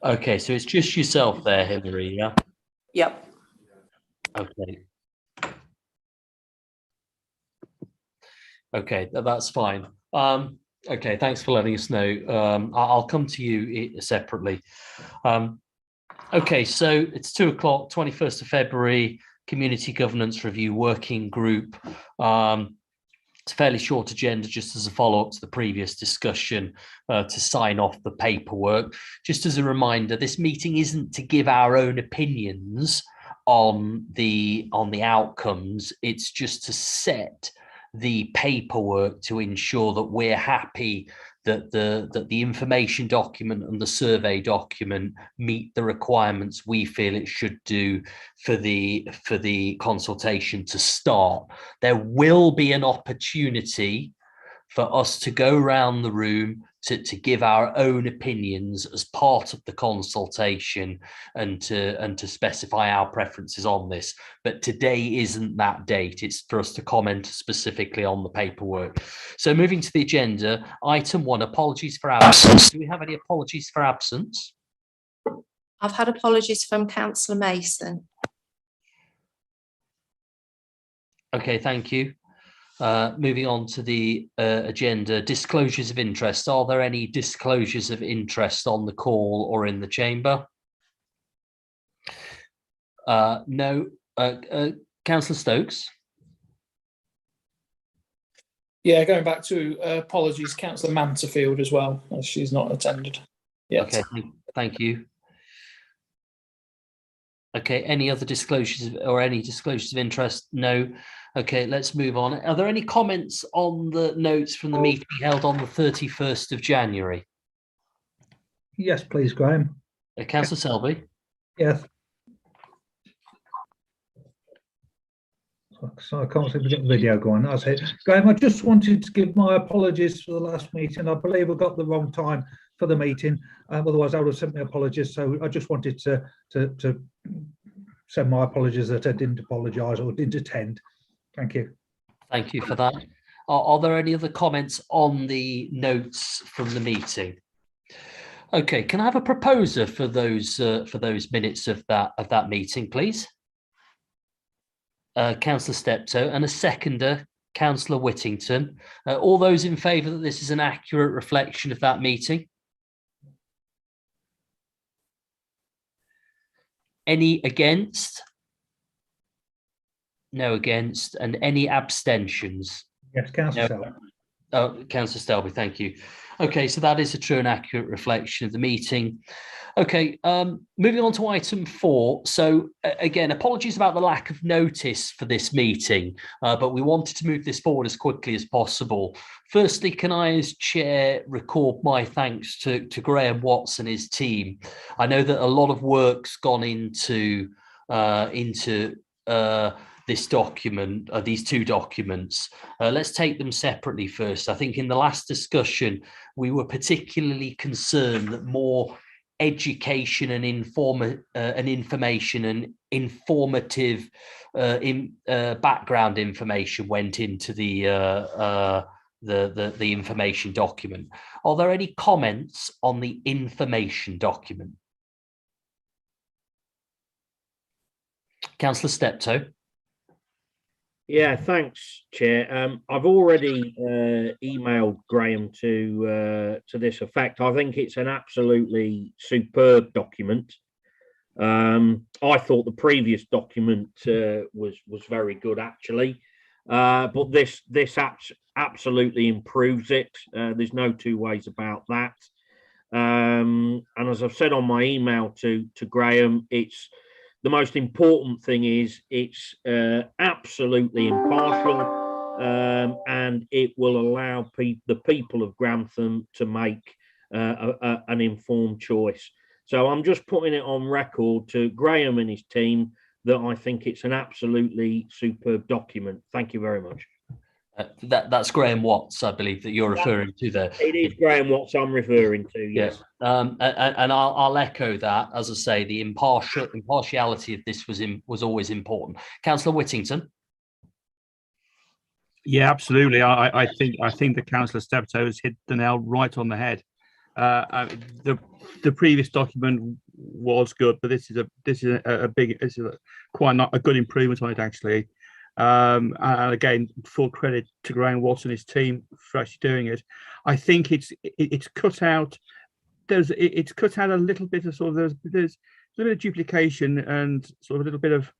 Okay, so it's just yourself there, Hilary, yeah? Yep. Okay. Okay, that's fine. Okay, thanks for letting us know. I'll come to you separately. Okay, so it's 2:00, 21st of February, Community Governance Review Working Group. It's a fairly short agenda, just as a follow-up to the previous discussion, to sign off the paperwork. Just as a reminder, this meeting isn't to give our own opinions on the outcomes. It's just to set the paperwork to ensure that we're happy that the information document and the survey document meet the requirements we feel it should do for the consultation to start. There will be an opportunity for us to go around the room to give our own opinions as part of the consultation and to specify our preferences on this. But today isn't that date. It's for us to comment specifically on the paperwork. So moving to the agenda, item 1, apologies for absence. Do we have any apologies for absence? I've had apologies from Councillor Mason. Okay, thank you. Moving on to the agenda, disclosures of interest. Are there any disclosures of interest on the call or in the chamber? No. Councillor Stokes? Yeah, going back to apologies, Councillor Manterfield as well, as she's not attended yet. Okay, thank you. Okay, any other disclosures or any disclosures of interest? No. Okay, let's move on. Are there any comments on the notes from the meeting held on the 31st of January? Yes, please, Graham. Councillor Selby? Yes. So I can't see the video going. That's it. Graham, I just wanted to give my apologies for the last meeting. I believe I got the wrong time for the meeting. Otherwise, I would have sent my apologies. So I just wanted to send my apologies that I didn't apologise or didn't attend. Thank you. Thank you for that. Are there any other comments on the notes from the meeting? Okay, can I have a proposer for those minutes of that meeting, please? Councillor Steptoe, and a seconder, Councillor Whittington. All those in favour that this is an accurate reflection of that meeting? Any against? No against. And any abstentions? Yes, Councillor Selby. Oh, Councillor Stelby, thank you. Okay, so that is a true and accurate reflection of the meeting. Okay, moving on to item 4. So again, apologies about the lack of notice for this meeting, but we wanted to move this forward as quickly as possible. Firstly, can I, as chair, record my thanks to Graham Watts and his team. I know that a lot of work's gone into this document, these two documents. Let's take them separately first. I think in the last discussion, we were particularly concerned that more education and information and informative background information went into the information document. Are there any comments on the information document? Councillor Steptoe. Yeah, thanks, Chair. I've already emailed Graham to this effect. I think it's an absolutely superb document. I thought the previous document was very good, actually, but this absolutely improves it. There's no two ways about that. And as I've said on my email to Graham, the most important thing is it's absolutely impartial, and it will allow the people of Grantham to make an informed choice. So I'm just putting it on record to Graham and his team that I think it's an absolutely superb document. Thank you very much. That's Graham Watts, I believe, that you're referring to there. It is Graham Watts I'm referring to, yes. And I'll echo that. As I say, the impartiality of this was always important. Councillor Whittington. Yeah, absolutely. I think that Councillor Steptoe has hit the nail right on the head. The previous document was good, but this is quite not a good improvement on it actually. And again, full credit to Graham Watts and his team for actually doing it. I think it's cut out. It's cut out a little bit of there's a little bit of duplication and sort of a little bit of,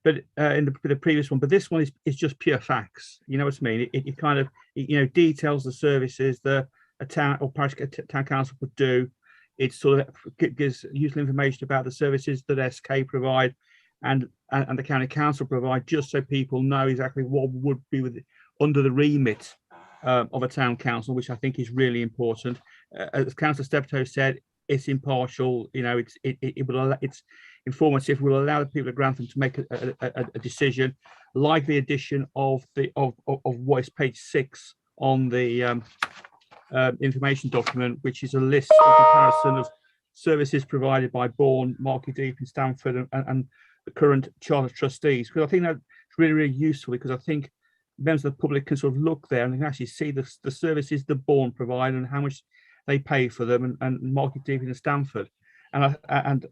but in the previous one. But this one is just pure facts. You know what I mean? It kind of details the services that a town or parish town council would do. It sort of gives useful information about the services that SK provide and the county council provide, just so people know exactly what would be under the remit of a town council, which I think is really important. As Councillor Steptoe said, it's impartial. It's informative. Will allow the people at Grantham to make a decision, like the addition of what is page 6 on the information document, which is a list of comparison of services provided by Bourne, Market Deep, and Stamford, and the current charter trustees. Because I think that's really, really useful, because I think members of the public can sort of look there and they can actually see the services that Bourne provide and how much they pay for them, and Market Deep and Stamford, and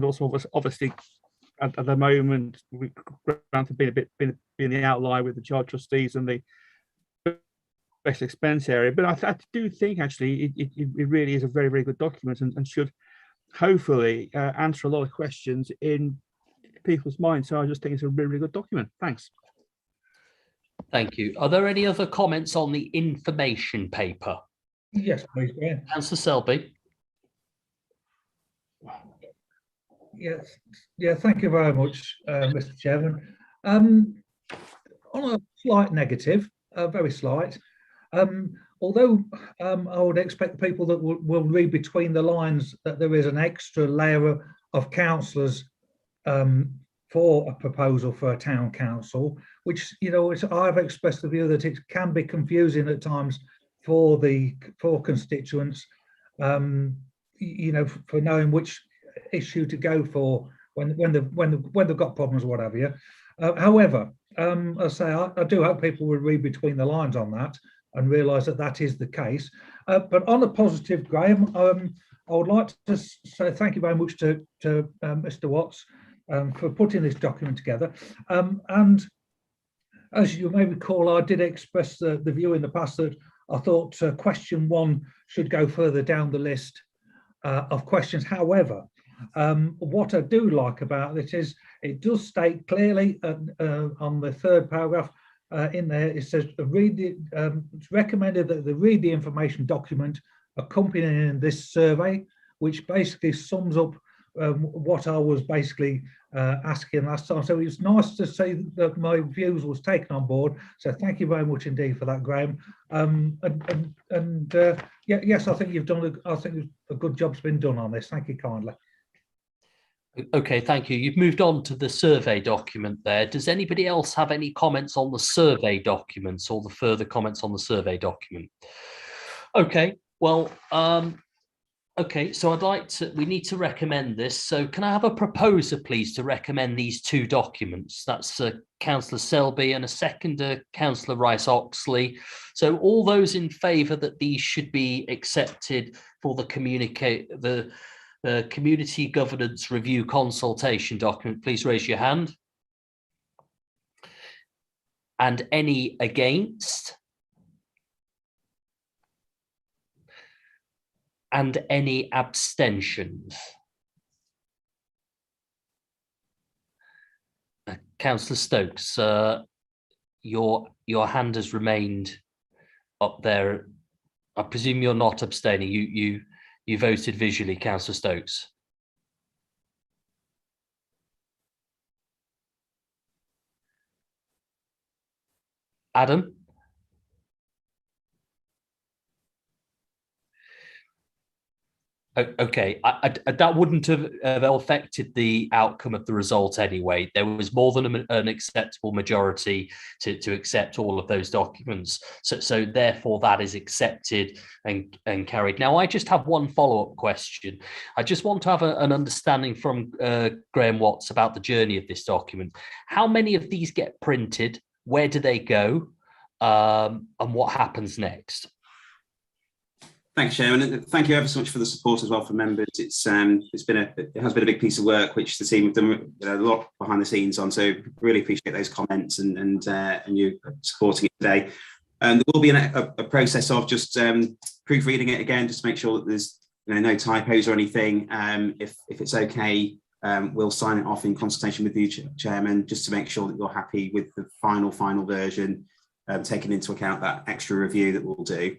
also obviously at the moment Grantham being the outlier with the charter trustees and the special expense area. But I do think actually it really is a very, very good document and should hopefully answer a lot of questions in people's minds. So I just think it's a really, really good document. Thanks. Thank you. Are there any other comments on the information paper? Yes, please, Graham. Councillor Selby. Yes, yeah, thank you very much, Mr. Chairman. On a slight negative, very slight, although I would expect people that will read between the lines that there is an extra layer of councillors for a proposal for a town council, which I've expressed the view that it can be confusing at times for constituents, for knowing which issue to go for when they've got problems or what have you. However, I do hope people will read between the lines on that and realise that is the case. But on a positive, Graham, I would like to say thank you very much to Mr. Watts for putting this document together. And as you may recall, I did express the view in the past that I thought question 1 should go further down the list of questions. However, what I do like about it is it does state clearly on the 3rd paragraph in there, it says it's recommended that they read the information document accompanying this survey, which basically sums up what I was basically asking last time. So it's nice to see that my views was taken on board. So thank you very much indeed for that, Graham. Yes, I think you've done. I think a good job's been done on this. Thank you kindly. Okay, thank you. You've moved on to the survey document there. Does anybody else have any comments on the survey documents or the further comments on the survey document? Okay, well, okay, so we need to recommend this. So can I have a proposer, please, to recommend these 2 documents? That's Councillor Selby and a seconder, Councillor Rice-Oxley. So all those in favour that these should be accepted for the Community Governance Review Consultation document, please raise your hand. And any against? And any abstentions? Councillor Stokes, your hand has remained up there. I presume you're not abstaining. You voted visually, Councillor Stokes. Adam? Okay, that wouldn't have affected the outcome of the result anyway. There was more than an acceptable majority to accept all of those documents. So therefore that is accepted and carried. Now, I just have one follow-up question. I just want to have an understanding from Graham Watts about the journey of this document. How many of these get printed? Where do they go? And what happens next? Thanks, Chairman. And thank you ever so much for the support as well from members. It has been a big piece of work which the team have done a lot behind the scenes on. So really appreciate those comments and you supporting it today. There will be a process of just proofreading it again, just to make sure that there's no typos or anything. If it's okay, we'll sign it off in consultation with you, Chairman, just to make sure that you're happy with the final version, taking into account that extra review that we'll do.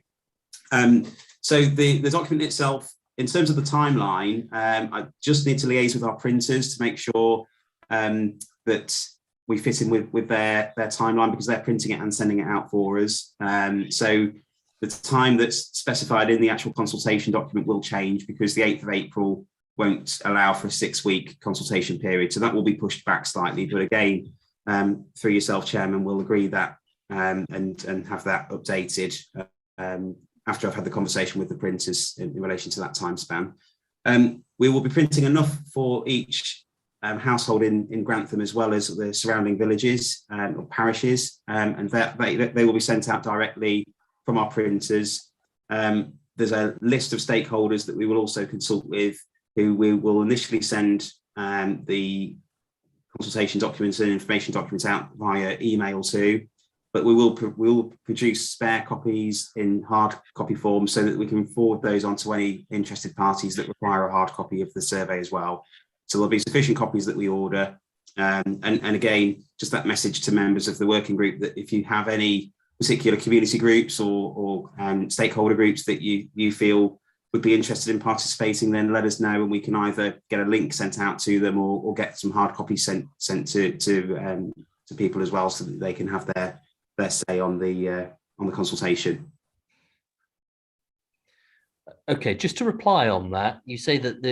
So the document itself, in terms of the timeline, I just need to liaise with our printers to make sure that we fit in with their timeline, because they're printing it and sending it out for us. So the time that's specified in the actual consultation document will change, because the 8th of April won't allow for a 6-week consultation period. So that will be pushed back slightly. But again, through yourself, Chairman, we'll agree that and have that updated after I've had the conversation with the printers in relation to that time span. We will be printing enough for each household in Grantham, as well as the surrounding villages or parishes, and that they will be sent out directly from our printers. There's a list of stakeholders that we will also consult with, who we will initially send the consultation documents and information documents out via email to, but we will produce spare copies in hard copy form so that we can forward those on to any interested parties that require a hard copy of the survey as well. So there'll be sufficient copies that we order. And again, just that message to members of the working group, that if you have any particular community groups or stakeholder groups that you feel would be interested in participating, then let us know, and we can either get a link sent out to them or get some hard copies sent to people as well, so that they can have their say on the consultation. Okay, just to reply on that, you say that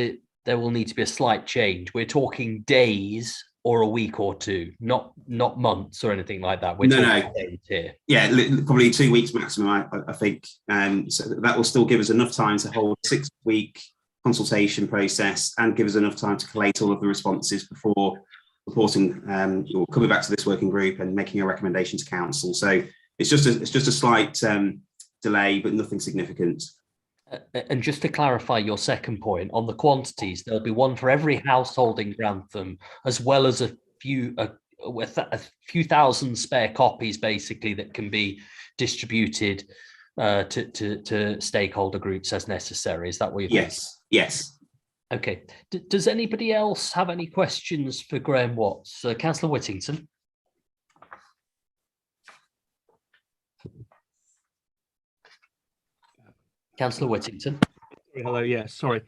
there will need to be a slight change. We're talking days or a week or two, not months or anything like that. We're talking days here. Yeah, probably 2 weeks maximum, I think. So that will still give us enough time to hold a 6-week consultation process and give us enough time to collate all of the responses before reporting or coming back to this working group and making a recommendation to council. So it's just a slight delay, but nothing significant. And just to clarify your second point on the quantities, there'll be one for every household in Grantham, as well as a few thousand spare copies, basically, that can be distributed to stakeholder groups as necessary. Is that what you're thinking? Yes. Okay. Does anybody else have any questions for Graham Watts? Councillor Whittington. Councillor Whittington. Hello, yes, sorry.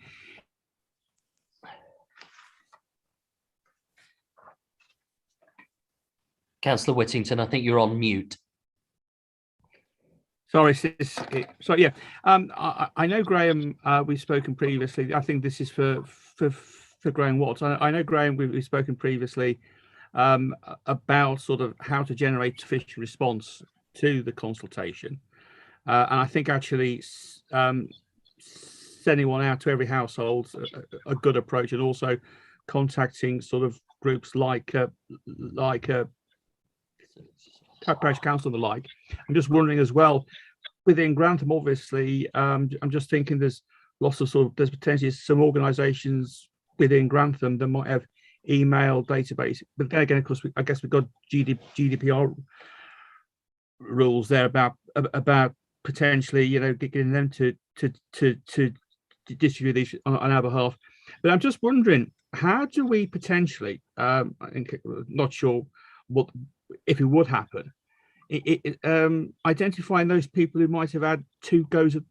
Councillor Whittington, I think you're on mute. Sorry, yeah. I know Graham. We've spoken previously. I think this is for Graham Watts. I know Graham. We've spoken previously about sort of how to generate sufficient response to the consultation, and I think actually sending one out to every household a good approach, and also contacting sort of groups like parish council and the like. I'm just wondering as well, within Grantham, obviously, I'm just thinking there's lots of there's potentially some organisations within Grantham that might have email database, but then again, of course, I guess we've got GDPR rules there about potentially, getting them to distribute these on our behalf. But I'm just wondering, how do we potentially, not sure what if it would happen, identifying those people who might have had 2 goes at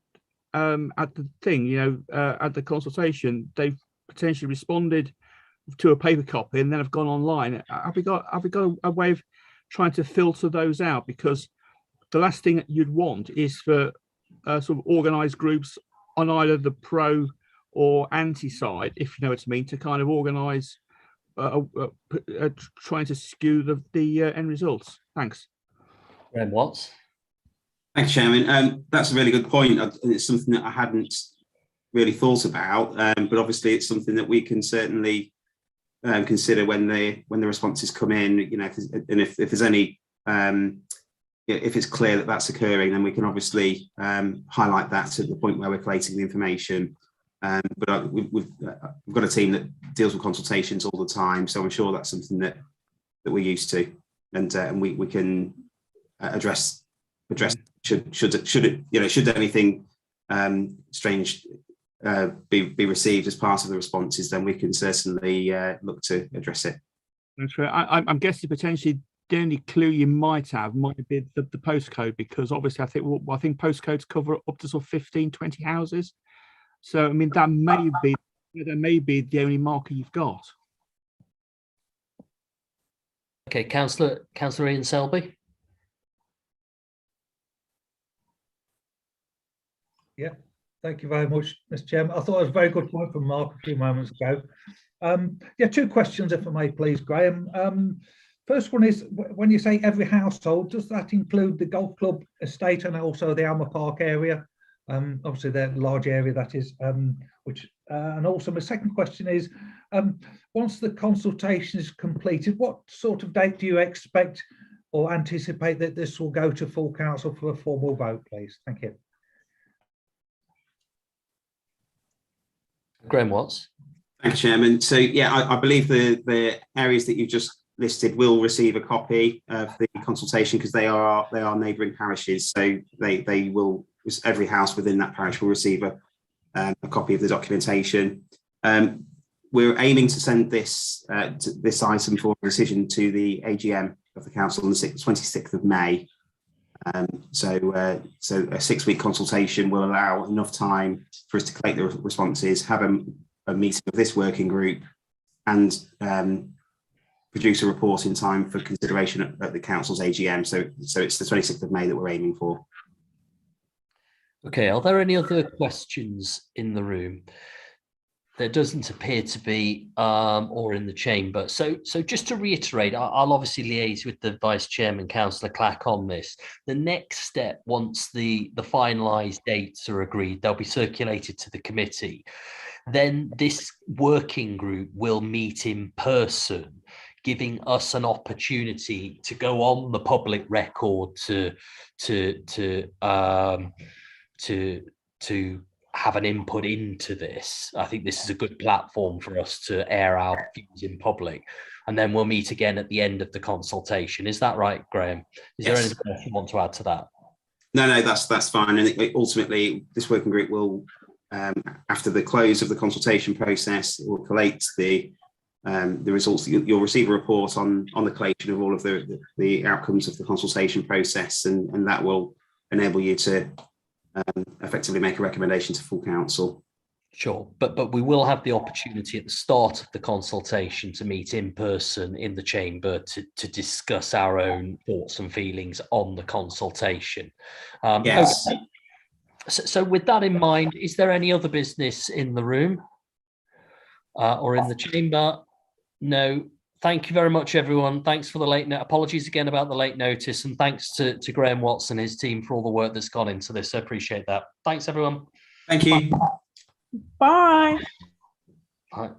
the thing, at the consultation, they've potentially responded to a paper copy and then have gone online. Have we got a way of trying to filter those out? Because the last thing that you'd want is for sort of organised groups on either the pro or anti side, if you know what I mean, to kind of organise trying to skew the end results. Thanks. Graham Watts. Thanks, Chairman. That's a really good point. It's something that I hadn't really thought about, but obviously it's something that we can certainly consider when the responses come in. And if there's any if it's clear that that's occurring, then we can obviously highlight that at the point where we're collating the information. But we've got a team that deals with consultations all the time, so I'm sure that's something that we're used to, and we can address should anything strange be received as part of the responses, then we can certainly look to address it. That's right. I'm guessing potentially the only clue you might have might be the postcode, because obviously I think postcodes cover up to sort of 15, 20 houses. So I mean that may be the only marker you've got. Okay, Councillor Ian Selby. Yeah, thank you very much, Mr. Chairman. I thought it was a very good point from Mark a few moments ago. Yeah, two questions, if I may, please, Graham. First one is, when you say every household, does that include the golf club estate and also the Alma Park area? Obviously, the large area that is, and also my second question is, once the consultation is completed, what sort of date do you expect or anticipate that this will go to full council for a formal vote, please? Thank you. Graham Watts. Thank you, Chairman. So yeah, I believe the areas that you've just listed will receive a copy of the consultation, because they are neighbouring parishes. So they will, every house within that parish will receive a copy of the documentation. We're aiming to send this item for decision to the AGM of the council on the 26th of May. So a 6-week consultation will allow enough time for us to collect the responses, have a meeting of this working group, and produce a report in time for consideration at the council's AGM. So it's the 26th of May that we're aiming for. Okay, are there any other questions in the room? There doesn't appear to be, or in the chamber. So just to reiterate, I'll obviously liaise with the Vice Chairman, Councillor Clack, on this. The next step, once the finalised dates are agreed, they'll be circulated to the committee. Then this working group will meet in person, giving us an opportunity to go on the public record to have an input into this. I think this is a good platform for us to air our views in public, and then we'll meet again at the end of the consultation. Is that right, Graham? Is there anything else you want to add to that? No, that's fine. And ultimately, this working group will, after the close of the consultation process, it will collate the results. You'll receive a report on the collation of all of the outcomes of the consultation process, and that will enable you to effectively make a recommendation to full council. Sure, but we will have the opportunity at the start of the consultation to meet in person in the chamber to discuss our own thoughts and feelings on the consultation. Yes. Okay. So with that in mind, is there any other business in the room or in the chamber? No. Thank you very much, everyone. Thanks for the late note. Apologies again about the late notice, and thanks to Graham Watts and his team for all the work that's gone into this. I appreciate that. Thanks, everyone. Thank you. Bye. Bye.